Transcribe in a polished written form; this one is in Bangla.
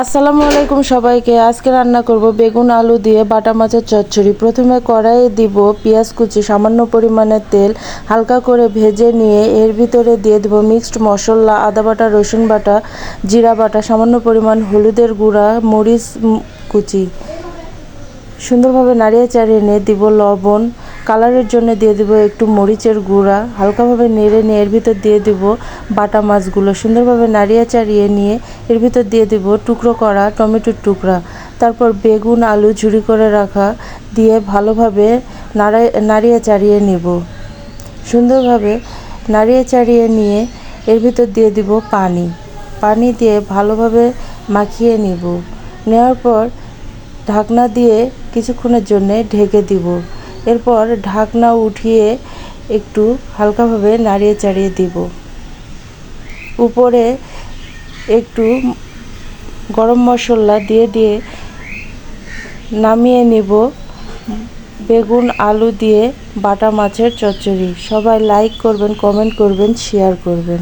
আসসালামু আলাইকুম সবাইকে। আজকে রান্না করব বেগুন আলু দিয়ে বাটা মাছের চচ্চড়ি। প্রথমে কড়াইয়ে দিব পেঁয়াজ কুচি, সামান্য পরিমাণে তেল, হালকা করে ভেজে নিয়ে এর ভিতরে দিয়ে দেব মিক্সড মশলা, আদা বাটা, রসুন বাটা, জিরা বাটা, সামান্য পরিমাণ হলুদের গুঁড়া, মরিচ কুচি। সুন্দরভাবে নাড়িয়ে চাড়িয়ে নিয়ে দিব লবণ, কালারের জন্য দিয়ে দিব একটু মরিচের গুঁড়া। হালকাভাবে নেড়ে নিয়ে এর ভিতর দিয়ে দিব বাটা মাছগুলো। সুন্দরভাবে নাড়িয়ে চাড়িয়ে নিয়ে এর ভিতর দিয়ে দিব টুকরো করা টমেটোর টুকরা। তারপর বেগুন আলু ঝুরি করে রাখা দিয়ে ভালোভাবে নাড়িয়ে চাড়িয়ে নিব। সুন্দরভাবে নাড়িয়ে চাড়িয়ে নিয়ে এর ভিতর দিয়ে দিব পানি দিয়ে ভালোভাবে মাখিয়ে নিব। নেওয়ার পর ঢাকনা দিয়ে কিছুক্ষণের জন্য ঢেকে দিব। এরপর ঢাকনা উঠিয়ে একটু হালকাভাবে নাড়িয়ে চাড়িয়ে দিব। উপরে একটু গরম মশলা দিয়ে নামিয়ে নিব বেগুন আলু দিয়ে বাটা মাছের চচ্চড়ি। সবাই লাইক করবেন, কমেন্ট করবেন, শেয়ার করবেন।